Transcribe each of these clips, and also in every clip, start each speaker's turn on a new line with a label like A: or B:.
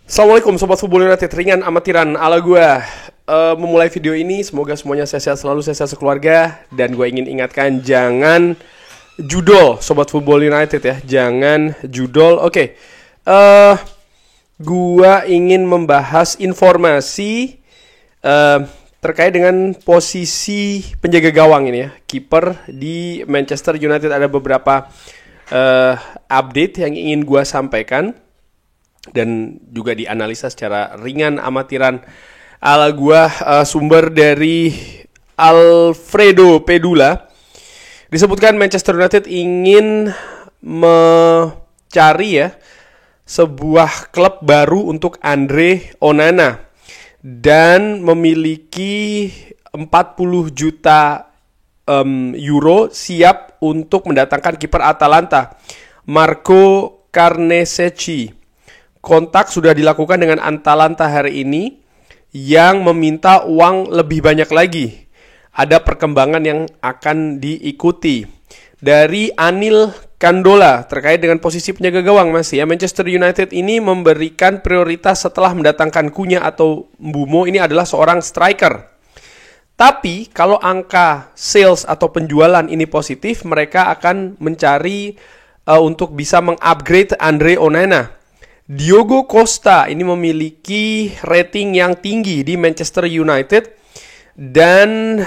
A: Assalamualaikum Sobat Football United, ringan amatiran ala gue. Memulai video ini, semoga semuanya sehat selalu, sehat sekeluarga. Dan gue ingin ingatkan, jangan judol Sobat Football United ya. Jangan judol. Gue ingin membahas informasi terkait dengan posisi penjaga gawang ini ya, kiper di Manchester United. Ada beberapa update yang ingin gue sampaikan dan juga dianalisa secara ringan amatiran ala gua. Sumber dari Alfredo Pedula disebutkan Manchester United ingin mencari ya sebuah klub baru untuk Andre Onana dan memiliki 40 juta euro siap untuk mendatangkan kiper Atalanta Marco Carnesecchi. Kontak sudah dilakukan dengan Atalanta hari ini yang meminta uang lebih banyak lagi. Ada perkembangan yang akan diikuti. Dari Anil Kandola terkait dengan posisi penjaga gawang masih ya. Manchester United ini memberikan prioritas setelah mendatangkan Cunha atau Mbeumo, ini adalah seorang striker. Tapi kalau angka sales atau penjualan ini positif, mereka akan mencari untuk bisa mengupgrade Andre Onana. Diogo Costa ini memiliki rating yang tinggi di Manchester United dan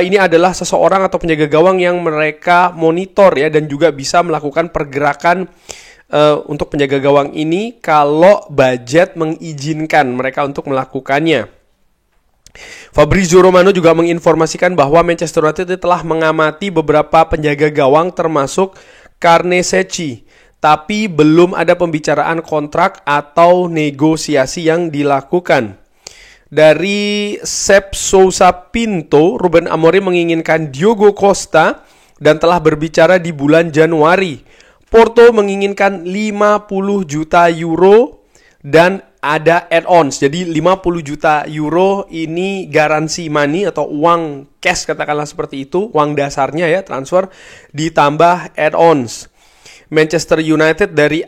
A: ini adalah seseorang atau penjaga gawang yang mereka monitor ya, dan juga bisa melakukan pergerakan untuk penjaga gawang ini kalau budget mengizinkan mereka untuk melakukannya. Fabrizio Romano juga menginformasikan bahwa Manchester United telah mengamati beberapa penjaga gawang termasuk Carnesecchi, tapi belum ada pembicaraan kontrak atau negosiasi yang dilakukan. Dari Sep Sousa Pinto, Ruben Amorim menginginkan Diogo Costa dan telah berbicara di bulan Januari. Porto menginginkan 50 juta euro dan ada add-ons. Jadi 50 juta euro ini garansi money atau uang cash, katakanlah seperti itu, uang dasarnya ya, transfer, ditambah add-ons. Manchester United dari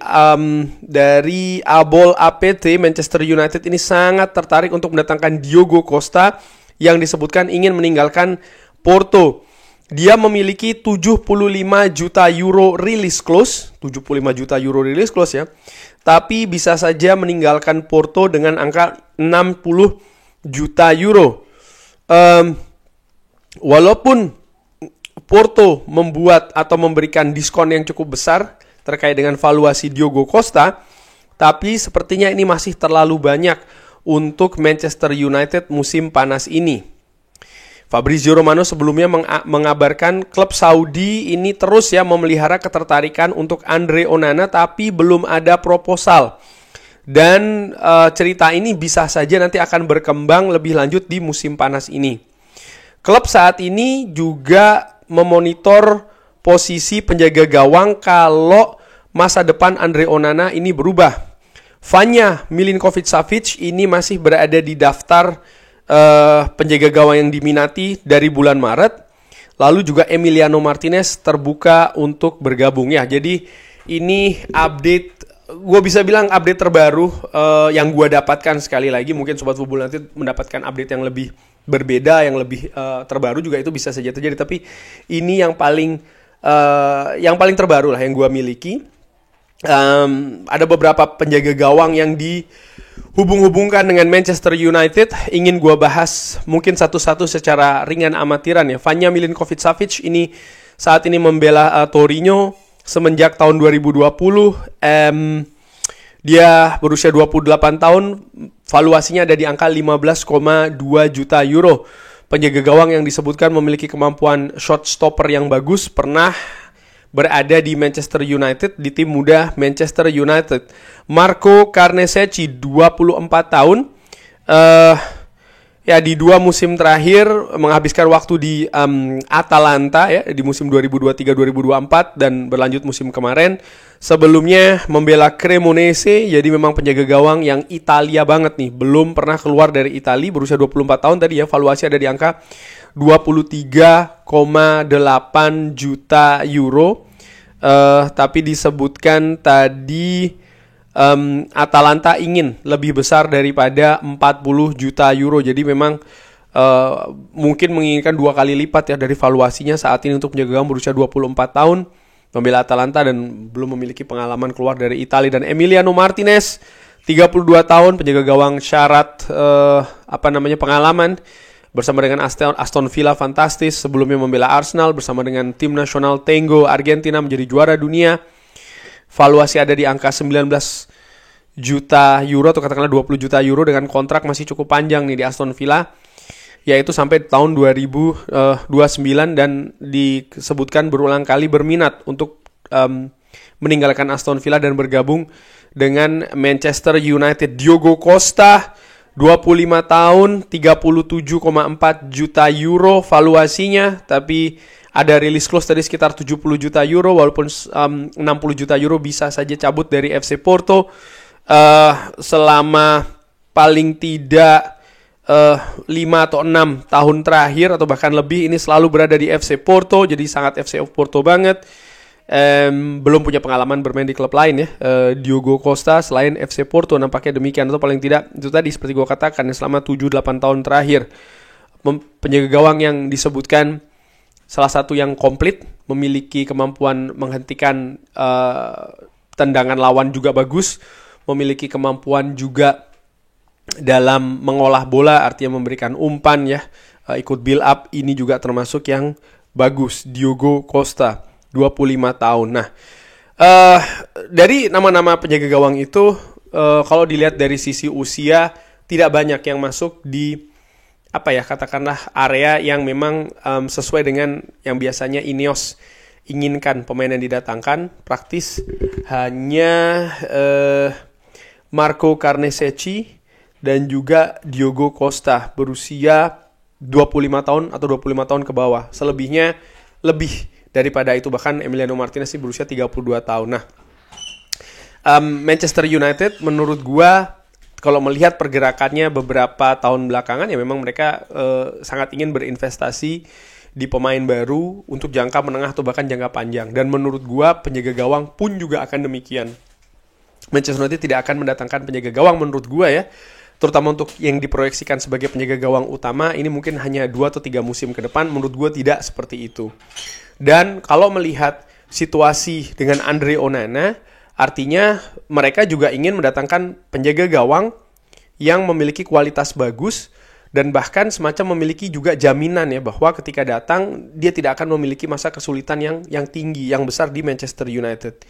A: Abol APT, Manchester United ini sangat tertarik untuk mendatangkan Diogo Costa yang disebutkan ingin meninggalkan Porto. Dia memiliki 75 juta euro release clause, 75 juta euro release clause ya. Tapi bisa saja meninggalkan Porto dengan angka 60 juta euro. Walaupun Porto membuat atau memberikan diskon yang cukup besar terkait dengan valuasi Diogo Costa, tapi sepertinya ini masih terlalu banyak untuk Manchester United musim panas ini. Fabrizio Romano sebelumnya mengabarkan klub Saudi ini terus ya memelihara ketertarikan untuk Andre Onana, tapi belum ada proposal. Dan cerita ini bisa saja nanti akan berkembang lebih lanjut di musim panas ini. Klub saat ini juga memonitor posisi penjaga gawang kalau masa depan Andre Onana ini berubah. Vanja Milinkovic-Savic ini masih berada di daftar penjaga gawang yang diminati dari bulan Maret. Lalu juga Emiliano Martinez terbuka untuk bergabung ya. Jadi ini update, gue bisa bilang update terbaru yang gue dapatkan. Sekali lagi mungkin Sobat Football nanti mendapatkan update yang lebih berbeda, yang lebih terbaru juga, itu bisa saja terjadi. Tapi ini yang paling terbaru lah yang gue miliki. Ada beberapa penjaga gawang yang dihubung-hubungkan dengan Manchester United. Ingin gue bahas mungkin satu-satu secara ringan amatiran ya. Vanja Milinkovic-Savic ini saat ini membela Torino semenjak tahun 2020. Dia berusia 28 tahun, valuasinya ada di angka 15,2 juta euro. Penjaga gawang yang disebutkan memiliki kemampuan shot stopper yang bagus, pernah berada di Manchester United, di tim muda Manchester United. Marco Carnesecchi, 24 tahun. Ya, di 2 musim terakhir menghabiskan waktu di Atalanta ya, di musim 2023-2024 dan berlanjut musim kemarin. Sebelumnya membela Cremonese, jadi memang penjaga gawang yang Italia banget nih. Belum pernah keluar dari Italia, berusia 24 tahun tadi ya, valuasi ada di angka 23,8 juta euro. Tapi disebutkan tadi Atalanta ingin lebih besar daripada 40 juta euro. Jadi memang mungkin menginginkan 2 kali lipat ya dari valuasinya saat ini untuk penjaga gawang berusia 24 tahun membela Atalanta dan belum memiliki pengalaman keluar dari Italia. Dan Emiliano Martinez 32 tahun, penjaga gawang syarat pengalaman bersama dengan Aston Villa fantastis, sebelumnya membela Arsenal bersama dengan tim nasional Tango Argentina menjadi juara dunia. Valuasi ada di angka 19 juta euro atau katakanlah 20 juta euro dengan kontrak masih cukup panjang nih di Aston Villa, yaitu sampai tahun 2029, dan disebutkan berulang kali berminat untuk meninggalkan Aston Villa dan bergabung dengan Manchester United. Diogo Costa 25 tahun, 37,4 juta euro valuasinya, tapi ada release clause tadi sekitar 70 juta euro, walaupun 60 juta euro bisa saja cabut dari FC Porto selama paling tidak 5 atau 6 tahun terakhir atau bahkan lebih ini selalu berada di FC Porto, jadi sangat FC Porto banget. Belum punya pengalaman bermain di klub lain ya, Diogo Costa selain FC Porto, nampaknya demikian, atau paling tidak itu tadi seperti gue katakan selama 7-8 tahun terakhir penjaga gawang yang disebutkan salah satu yang komplit, memiliki kemampuan menghentikan tendangan lawan juga bagus, memiliki kemampuan juga dalam mengolah bola, artinya memberikan umpan ya, ikut build up, ini juga termasuk yang bagus. Diogo Costa 25 tahun. Nah, dari nama-nama penjaga gawang itu kalau dilihat dari sisi usia tidak banyak yang masuk di katakanlah area yang memang sesuai dengan yang biasanya Ineos inginkan pemain yang didatangkan. Praktis hanya Marco Carnesecchi dan juga Diogo Costa berusia 25 tahun atau 25 tahun ke bawah. Selebihnya lebih daripada itu, bahkan Emiliano Martinez sih berusia 32 tahun. Nah, Manchester United menurut gua kalau melihat pergerakannya beberapa tahun belakangan ya memang mereka sangat ingin berinvestasi di pemain baru untuk jangka menengah atau bahkan jangka panjang. Dan menurut gua penjaga gawang pun juga akan demikian. Manchester United tidak akan mendatangkan penjaga gawang menurut gua ya, terutama untuk yang diproyeksikan sebagai penjaga gawang utama ini mungkin hanya 2 atau 3 musim ke depan. Menurut gua tidak seperti itu. Dan kalau melihat situasi dengan Andre Onana, artinya mereka juga ingin mendatangkan penjaga gawang yang memiliki kualitas bagus dan bahkan semacam memiliki juga jaminan ya bahwa ketika datang dia tidak akan memiliki masa kesulitan yang tinggi, yang besar di Manchester United.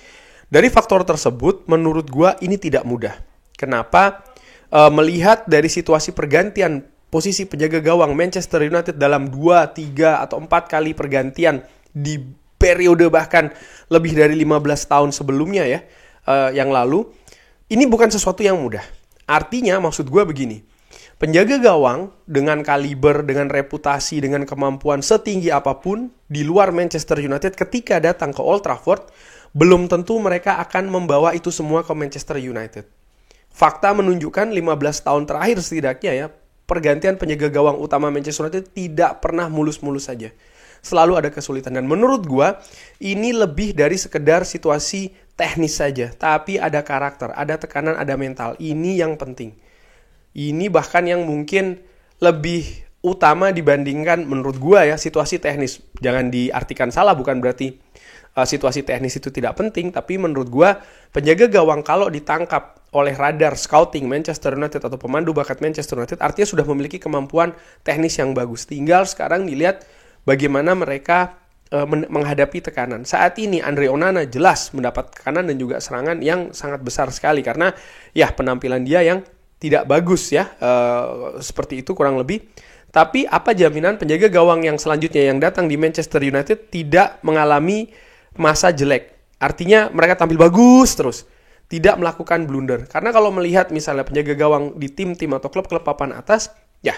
A: Dari faktor tersebut menurut gua ini tidak mudah. Kenapa? Melihat dari situasi pergantian posisi penjaga gawang Manchester United dalam 2, 3 atau 4 kali pergantian di periode bahkan lebih dari 15 tahun sebelumnya ya, yang lalu, ini bukan sesuatu yang mudah. Artinya maksud gue begini, penjaga gawang dengan kaliber, dengan reputasi, dengan kemampuan setinggi apapun di luar Manchester United ketika datang ke Old Trafford, belum tentu mereka akan membawa itu semua ke Manchester United. Fakta menunjukkan 15 tahun terakhir setidaknya ya, pergantian penjaga gawang utama Manchester United tidak pernah mulus-mulus saja. Selalu ada kesulitan, dan menurut gua ini lebih dari sekedar situasi teknis saja, tapi ada karakter, ada tekanan, ada mental. Ini yang penting. Ini bahkan yang mungkin lebih utama dibandingkan menurut gua ya situasi teknis. Jangan diartikan salah, bukan berarti situasi teknis itu tidak penting, tapi menurut gua penjaga gawang kalau ditangkap oleh radar scouting Manchester United atau pemandu bakat Manchester United artinya sudah memiliki kemampuan teknis yang bagus. Tinggal sekarang dilihat bagaimana mereka menghadapi tekanan. Saat ini Andre Onana jelas mendapat tekanan dan juga serangan yang sangat besar sekali karena ya penampilan dia yang tidak bagus ya, seperti itu kurang lebih. Tapi apa jaminan penjaga gawang yang selanjutnya yang datang di Manchester United tidak mengalami masa jelek? Artinya mereka tampil bagus terus, tidak melakukan blunder. Karena kalau melihat misalnya penjaga gawang di tim-tim atau klub-klub papan atas, ya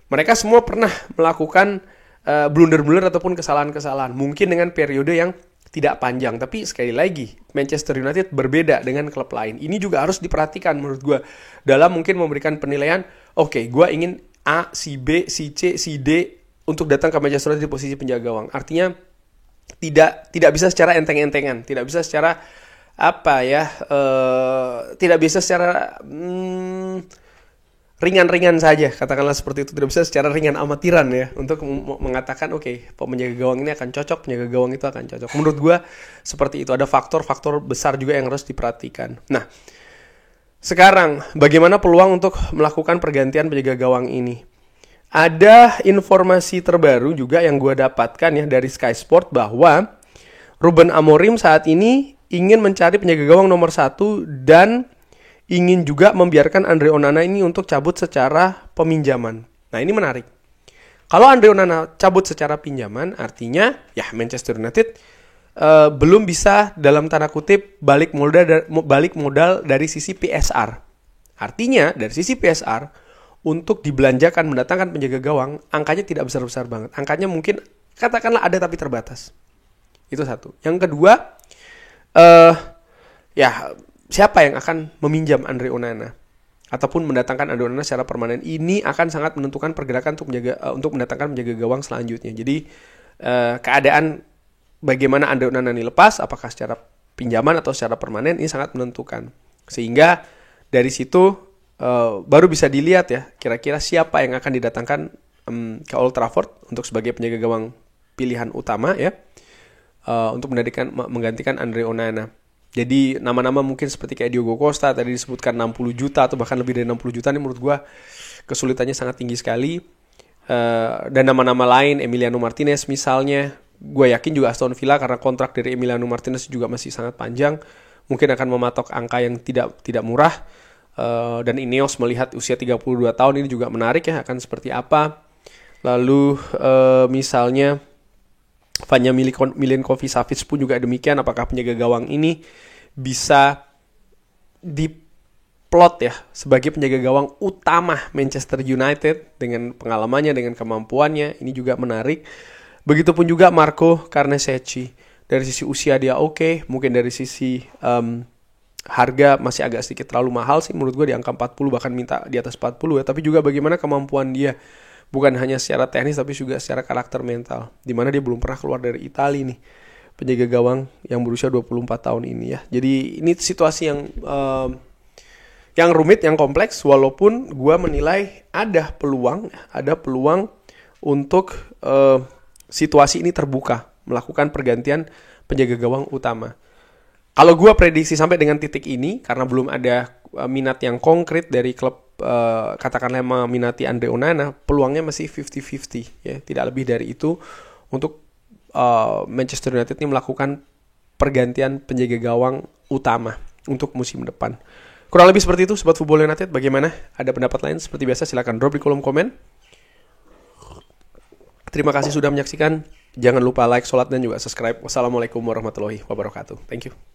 A: mereka semua pernah melakukan blunder-blunder ataupun kesalahan-kesalahan. Mungkin dengan periode yang tidak panjang. Tapi sekali lagi, Manchester United berbeda dengan klub lain. Ini juga harus diperhatikan menurut gue. Dalam mungkin memberikan penilaian, oke, gue ingin A, si B, si C, si D untuk datang ke Manchester United di posisi penjaga gawang. Artinya tidak bisa secara enteng-entengan. Tidak bisa secara tidak bisa secara ringan-ringan saja, katakanlah seperti itu, tidak bisa secara ringan amatiran ya untuk mengatakan oke, penjaga gawang ini akan cocok, penjaga gawang itu akan cocok. Menurut gue seperti itu, ada faktor-faktor besar juga yang harus diperhatikan. Nah, sekarang bagaimana peluang untuk melakukan pergantian penjaga gawang ini? Ada informasi terbaru juga yang gue dapatkan ya dari Sky Sport bahwa Ruben Amorim saat ini ingin mencari penjaga gawang nomor 1 dan ingin juga membiarkan Andre Onana ini untuk cabut secara peminjaman. Nah, ini menarik. Kalau Andre Onana cabut secara pinjaman, artinya ya Manchester United belum bisa dalam tanda kutip balik modal dari sisi PSR. Artinya dari sisi PSR untuk dibelanjakan mendatangkan penjaga gawang, angkanya tidak besar-besar banget. Angkanya mungkin katakanlah ada tapi terbatas. Itu satu. Yang kedua, siapa yang akan meminjam Andre Onana ataupun mendatangkan Andre Onana secara permanen, ini akan sangat menentukan pergerakan untuk mendatangkan penjaga gawang selanjutnya. Jadi keadaan bagaimana Andre Onana ini lepas, apakah secara pinjaman atau secara permanen, ini sangat menentukan. Sehingga dari situ baru bisa dilihat ya kira-kira siapa yang akan didatangkan ke Old Trafford untuk sebagai penjaga gawang pilihan utama ya, untuk menggantikan Andre Onana. Jadi nama-nama mungkin seperti kayak Diogo Costa tadi disebutkan 60 juta atau bahkan lebih dari 60 juta, ini menurut gue kesulitannya sangat tinggi sekali. Dan nama-nama lain, Emiliano Martinez misalnya, gue yakin juga Aston Villa karena kontrak dari Emiliano Martinez juga masih sangat panjang, mungkin akan mematok angka yang tidak murah. Dan Ineos melihat usia 32 tahun ini juga menarik ya, akan seperti apa. Lalu misalnya Vanja Milinkovic-Savic pun juga demikian, apakah penjaga gawang ini bisa diplot ya sebagai penjaga gawang utama Manchester United dengan pengalamannya, dengan kemampuannya, ini juga menarik. Begitupun juga Marco Carnesecchi, dari sisi usia dia oke, mungkin dari sisi harga masih agak sedikit terlalu mahal sih menurut gue, di angka 40 bahkan minta di atas 40 ya, tapi juga bagaimana kemampuan dia bukan hanya secara teknis tapi juga secara karakter mental, dimana dia belum pernah keluar dari Italia nih, penjaga gawang yang berusia 24 tahun ini ya. Jadi ini situasi yang rumit, yang kompleks, walaupun gue menilai ada peluang untuk situasi ini terbuka melakukan pergantian penjaga gawang utama. Kalau gue prediksi sampai dengan titik ini, karena belum ada minat yang konkret dari klub, katakanlah meminati Andre Onana, peluangnya masih 50-50 ya, tidak lebih dari itu untuk Manchester United ini melakukan pergantian penjaga gawang utama untuk musim depan. Kurang lebih seperti itu Sobat Football United. Bagaimana? Ada pendapat lain? Seperti biasa silakan drop di kolom komen. Terima kasih sudah menyaksikan. Jangan lupa like, sholat, dan juga subscribe. Wassalamualaikum warahmatullahi wabarakatuh. Thank you.